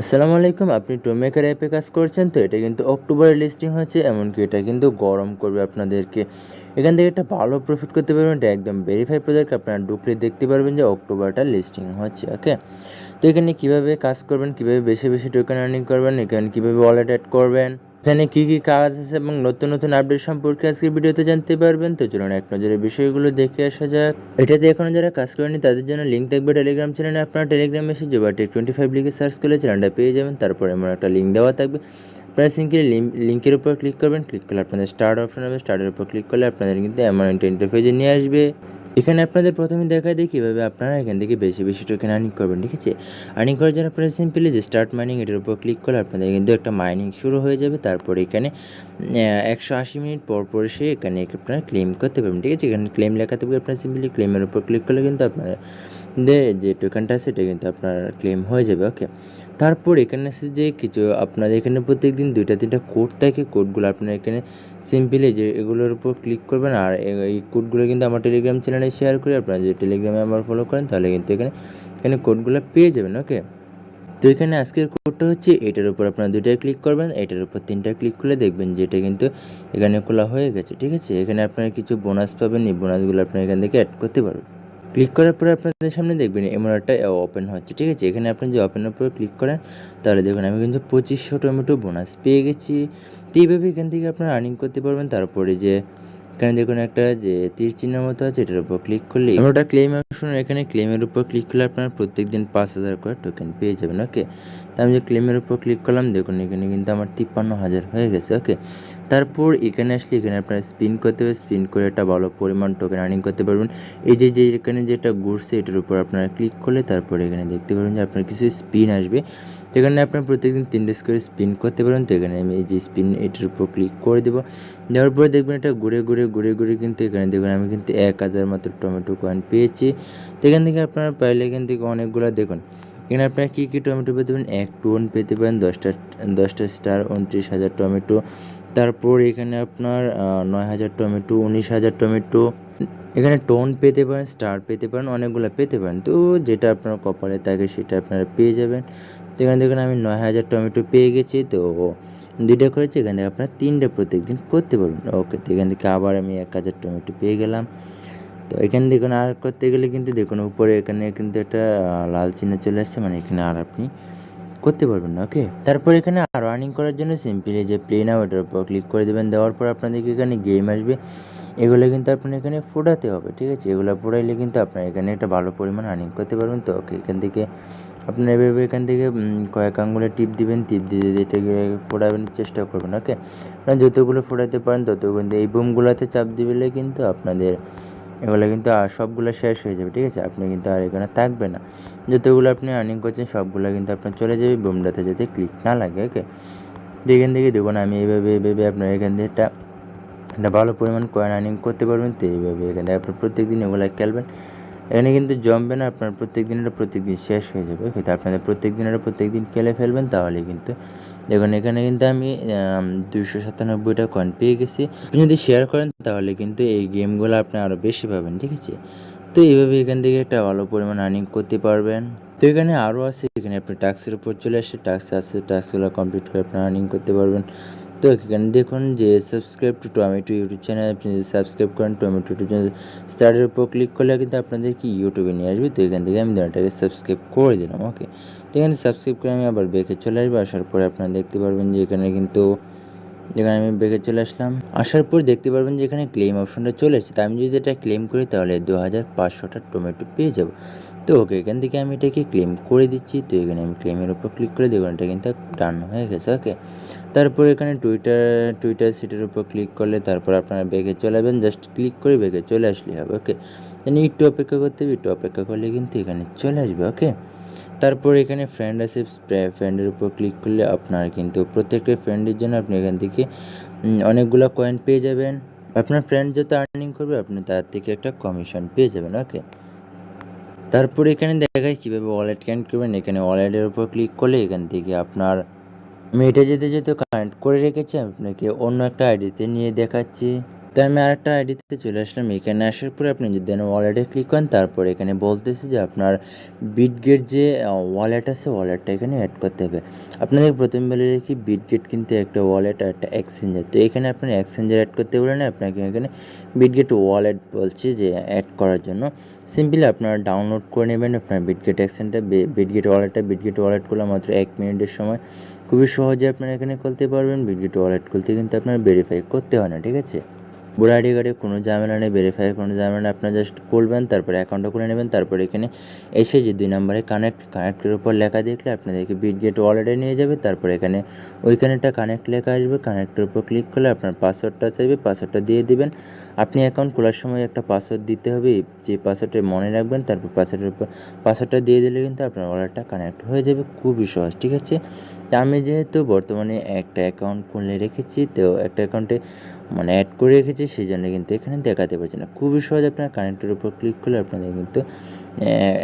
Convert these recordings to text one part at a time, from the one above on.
আসসালামু আলাইকুম। আপনি টোমেকার অ্যাপে কাজ করছেন তো? এটা কিন্তু অক্টোবরে লিস্টিং হচ্ছে, এমনকি এটা কিন্তু গরম করবে আপনাদেরকে। এখান থেকে একটা ভালো প্রফিট করতে পারবেন। এটা একদম ভেরিফাই প্রোডাক্ট। আপনারা ঢুকলে দেখতে পারবেন যে অক্টোবরটা লিস্টিং হচ্ছে, ওকে? তো এখানে কিভাবে কাজ করবেন, কিভাবে বেশি, বেশি টোকেন আর্নিং করবেন, এখানে কিভাবে ওয়ালেট এড করবেন, এখানে কি, কি কাজ আছে এবং নতুন, নতুন আপডেট সম্পর্কে আজকের ভিডিওতে জানতে পারবেন। তো চলুন এক নজরে বিষয়গুলো দেখে আসা যাক। এটাতে এখনো যারা কাজ করেনি তাদের জন্য লিঙ্ক থাকবে টেলিগ্রাম চ্যানেলে। আপনারা টেলিগ্রাম মেসেজে বা টেক25 লিখে সার্চ করলে চ্যানেলটা পেয়ে যাবেন। তারপরে এমন একটা লিঙ্ক দেওয়া থাকবে। আপনারা সিম্পলি লিঙ্কের উপর ক্লিক করবেন। ক্লিক করলে আপনাদের স্টার্ট অপশন হবে। স্টার্টের উপর ক্লিক করলে আপনাদের কিন্তু এমন একটা ইন্টারফেসে নিয়ে আসবে। এখানে আপনাদের প্রথমে দেখায় দেয় কীভাবে আপনারা এখান থেকে বেশি, বেশি টোকেন আর্নিং করবেন, ঠিক আছে? আর্নিং করার জন্য আপনারা সিম্পলি যে স্টার্ট মাইনিং এটার উপর ক্লিক করলে আপনাদের কিন্তু একটা মাইনিং শুরু হয়ে যাবে। তারপরে এখানে 180 মিনিট পর, পর এসে এখানে আপনারা ক্লেম করতে পারবেন, ঠিক আছে? এখানে ক্লেম লেখা থাকবে। আপনারা সিম্পলি ক্লেমের উপর ক্লিক করলে কিন্তু আপনাদের যে টোকেনটা আছে এটা কিন্তু আপনার ক্লেম হয়ে যাবে, ওকে? তারপর এখানে আছে যে কিছু আপনাদের এখানে প্রত্যেকদিন 2টা-3টা কোড থাকে। কোডগুলো আপনারা এখানে সিম্পলি যে এগুলোর উপর ক্লিক করবেন। আর এই কোডগুলো কিন্তু আমার টেলিগ্রাম চ্যানেলে শেয়ার করি। আপনারা যদি টেলিগ্রামে আমার ফলো করেন তাহলে কিন্তু এখানে কোডগুলো পেয়ে যাবেন, ওকে? তো এখানে আজকের কোডটা হচ্ছে এটার উপর আপনারা 2টায় ক্লিক করবেন। এটার উপর 3টায় ক্লিক করলে দেখবেন যে এটা কিন্তু এখানে খোলা হয়ে গেছে, ঠিক আছে? এখানে আপনারা কিছু বোনাস পাবেন। এই বোনাসগুলো আপনারা এখান থেকে অ্যাড করতে পারবেন। ক্লিক করার পরে আপনাদের সামনে দেখবেন এমন একটা ওপেন হচ্ছে, ঠিক আছে? এখানে আপনি যদি ওপেনের উপরে ক্লিক করেন তাহলে দেখুন আমি কিন্তু 2500 টমেটো বোনাস পেয়ে গেছি। তো এইভাবে এখান থেকে আপনারা আর্নিং করতে পারবেন। তারপরে যে এখানে দেখুন একটা যে তীর চিহ্নের মতো আছে এটার উপর ক্লিক করলে এমন একটা ক্লেম অপশন, এখানে ক্লেমের উপর ক্লিক করলে আপনারা প্রত্যেকদিন 5000 করে টোকেন পেয়ে যাবেন, ওকে? তো আমি যে ক্লেমের উপর ক্লিক করলাম দেখুন এখানে কিন্তু আমার 53,000 হয়ে গেছে, ওকে? তারপর এখানে আসলে এখানে আপনারা স্পিন করতে হবে। স্পিন করে একটা ভালো পরিমাণ টোকেন আর্নিং করতে পারবেন। এই যে এখানে যেটা ঘুরছে এটার উপর আপনারা ক্লিক করলে তারপরে এখানে দেখতে পারবেন যে আপনার কিছু স্পিন আসবে। তো এখানে আপনারা প্রত্যেকদিন 3 করে স্পিন করতে পারেন। তো এখানে আমি এই যে স্পিন এটার উপর ক্লিক করে দেবো। দেওয়ার পরে দেখবেন এটা ঘুরে কিন্তু এখানে দেখুন আমি কিন্তু 1000 মাত্র টমেটো কয়েন পেয়েছি। তো এখান থেকে আপনারা পাইলে এখান থেকে অনেকগুলা দেখুন এখানে আপনারা কী, কী টমেটো পেতে পারেন? 1 টোন পেতে পারেন, 10টা স্টার, 29,000 টমেটো। তারপর এখানে আপনার 9,000 টমেটো, 19,000 টমেটো। এখানে টোন পেতে পারেন, স্টার পেতে পারেন, অনেকগুলা পেতে পারেন। তো যেটা আপনার কপালে থাকে সেটা আপনারা পেয়ে যাবেন। তো এখানে দেখুন আমি 9,000 টমেটো পেয়ে গেছি। তো 2টা করেছি, এখান থেকে আপনারা 3টা প্রত্যেকদিন করতে পারবেন, ওকে? তো এখান থেকে আবার আমি 1,000 টমেটো পেয়ে গেলাম। তো এখানে দেখুন আর করতে গেলে কিন্তু দেখুন উপরে এখানে কিন্তু একটা লাল চিহ্ন চলে আসছে, মানে এখানে আর আপনি করতে পারবেন না, ওকে? তারপর এখানে আরও আর্নিং করার জন্য সিম্পলি যে প্লে নাও এটার উপর ক্লিক করে দেবেন। দেওয়ার পর আপনাদেরকে এখানে গেম আসবে। এগুলো কিন্তু আপনার এখানে ফোটাতে হবে, ঠিক আছে? এগুলো ফোটাইলে কিন্তু আপনার এখানে একটা ভালো পরিমাণ আর্নিং করতে পারবেন। তো ওকে, এখান থেকে আপনারা এভাবে এখান থেকে কয়েক আঙ্গুলে টিপ দিবেন। টিপ দিয়ে এটাকে ফোটাবেন চেষ্টা করবেন, ওকে? আপনারা যতগুলো ফোটাতে পারেন ততগুলো এই বুমগুলোতে চাপ দিলে কিন্তু আপনাদের এগুলো কিন্তু সবগুলো শেষ হয়ে যাবে, ঠিক আছে? আপনি কিন্তু আর এখানে থাকবে না। যতগুলো আপনি আর্নিং করছেন সবগুলো কিন্তু আপনার চলে যাবে বুমটাতে যাতে ক্লিক না লাগে, ওকে? এখান থেকে দেখুন আমি এইভাবে আপনার এখান থেকে একটা ভালো পরিমাণ কয়েন আর্নিং করতে পারবেন। তো এইভাবে এখানে আপনার প্রত্যেকদিন এগুলো খেলবেন। এখানে কিন্তু জমবে না, আপনার প্রত্যেকদিন শেষ হয়ে যাবে, ওকে? তো আপনাদের প্রত্যেকদিন খেলে ফেলবেন তাহলে কিন্তু দেখুন এখানে কিন্তু আমি 297টা কয়েন পেয়ে গেছি। আপনি যদি শেয়ার করেন তাহলে কিন্তু এই গেমগুলো আপনি আরও বেশি পাবেন, ঠিক আছে? তো এইভাবে এখান থেকে একটা ভালো পরিমাণ আর্নিং করতে পারবেন। তো এখানে আরও আছে, এখানে আপনি টাস্কের উপর চলে আসে, টাস্ক আছে, টাস্কগুলো কমপ্লিট করে আপনি আর্নিং করতে পারবেন। তো এখানে দেখুন যে subscribe to tomato YouTube channel, আপনি যদি সাবস্ক্রাইব করেন টমেটো ইউটিউব চ্যানেল স্টারের উপর ক্লিক করলে কিন্তু আপনাদেরকে ইউটিউবে নিয়ে আসবে। তো এখান থেকে আমি এটাকে সাবস্ক্রাইব করে দিলাম, ওকে? তো এখানে সাবস্ক্রাইব করে আমি আবার ব্যাকে চলে আসবো। আসার পরে আপনারা দেখতে পারবেন যে এখানে কিন্তু যেখানে আমি ব্যাকে চলে আসলাম। আসার পর দেখতে পারবেন যে এখানে ক্লেম অপশনটা চলে এসেছে। তো আমি যদি এটা ক্লেম করি তাহলে 2500টা টমেটো পেয়ে যাব। তো ওকে, এখান থেকে আমি এটাকে ক্লেম করে দিচ্ছি। তো এখানে আমি ক্লেমের উপর ক্লিক করে দেখুন এটা কিন্তু ডান হয়ে গেছে, ওকে? তারপর এখানে টুইটার সিটের উপর ক্লিক করলে তারপর আপনারা ব্যাকে চলে যাবেন। জাস্ট ক্লিক করে ব্যাকে চলে আসলেই হবে, ওকে? এখানে একটু অপেক্ষা করতে হবে। একটু অপেক্ষা করলে কিন্তু এখানে চলে আসবে, ওকে? তারপর এখানে ফ্রেন্ড আছে, ফ্রেন্ডের উপর ক্লিক করলে আপনার কিন্তু প্রত্যেকটা ফ্রেন্ডের জন্য আপনি এখান থেকে অনেকগুলো কয়েন পেয়ে যাবেন। আপনার ফ্রেন্ড যত আর্নিং করবে আপনি তার থেকে একটা কমিশন পেয়ে যাবেন, ওকে? তারপর এখানে দেখায় কীভাবে ওয়ালেট কানেক্ট করবেন। এখানে ওয়ালেটের উপর ক্লিক করলে এখান থেকে আপনার আমি এটা যেহেতু কানেক্ট করে রেখেছি আপনাকে অন্য একটা আইডিতে নিয়ে দেখাচ্ছি। তো আমি আরেকটা আইডিতে চলে আসলাম। এখানে আসার পরে আপনি যদি ওয়ালেটে ক্লিক করেন, তারপরে এখানে বলতেছে যে আপনার বিটগেট যে ওয়ালেট আছে, ওয়ালেটটা এখানে অ্যাড করতে হবে। আপনাদের প্রথমে বলে রাখি, বিটগেট কিন্তু একটা ওয়ালেট আর একটা এক্সচেঞ্জার। তো এখানে আপনি এক্সচেঞ্জার অ্যাড করতে বলে না, আপনাকে এখানে বিটগেট ওয়ালেট বলছে যে অ্যাড করার জন্য। সিম্পলি আপনারা ডাউনলোড করে নেবেন আপনার বিটগেট এক্সচেঞ্জটা, বিটগেট ওয়ালেটটা। বিটগেট ওয়ালেট করলে মাত্র 1 মিনিটের সময় খুবই সহজে আপনারা এখানে খুলতে পারবেন। বিটগেট ওয়ালেট খুলতে কিন্তু আপনার ভেরিফাই করতে হয় না, ঠিক আছে? ভোটার আইডি কার্ডে কোনো ঝামেলা নেই, ভেরিফাইয়ের কোনো ঝামেলা নেই। আপনারা জাস্ট খুলবেন, তারপরে অ্যাকাউন্টটা খুলে নেবেন। তারপরে এখানে এসে যে 2 নম্বরে কানেক্টের উপর লেখা দেখলে আপনাদেরকে বিটগেট ওয়ালেটে নিয়ে যাবে। তারপরে এখানে ওইখানে একটা কানেক্ট লেখা আসবে, কানেক্টের উপর ক্লিক করলে আপনার পাসওয়ার্ডটা চাইবে, পাসওয়ার্ডটা দিয়ে দিবেন। আপনি অ্যাকাউন্ট খোলার সময় একটা পাসওয়ার্ড দিতে হবে, যে পাসওয়ার্ডটা মনে রাখবেন। তারপর পাসওয়ার্ডটা দিয়ে দিলে কিন্তু আপনার ওয়ালেটটা কানেক্ট হয়ে যাবে, খুবই সহজ, ঠিক আছে? তা আমি যেহেতু বর্তমানে একটা অ্যাকাউন্ট খুলে রেখেছি, তো একটা অ্যাকাউন্টে অ্যাড করে রেখেছি, সেই জন্য কিন্তু এখানে দেখাতে পারছি না। খুবই সহজ, আপনার কানেক্টের উপর ক্লিক করলে আপনাদের কিন্তু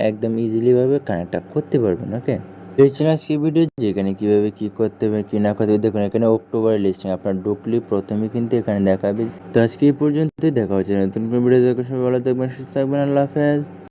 একদম ইজিলিভাবে কানেক্টটা করতে পারবেন, ওকে? তো এই ছিল আজকের ভিডিও, যেখানে কীভাবে কী করতে হবে কী না করতে হবে। দেখুন এখানে অক্টোবরের লিস্টিং আপনার ঢুকলে প্রথমে কিন্তু এখানে দেখাবে। তো আজকে এই পর্যন্তই, দেখা হচ্ছে নতুন কোনো ভিডিও। সবাই ভালো থাকবেন, সুস্থ থাকবেন, আল্লাহ হাফেজ।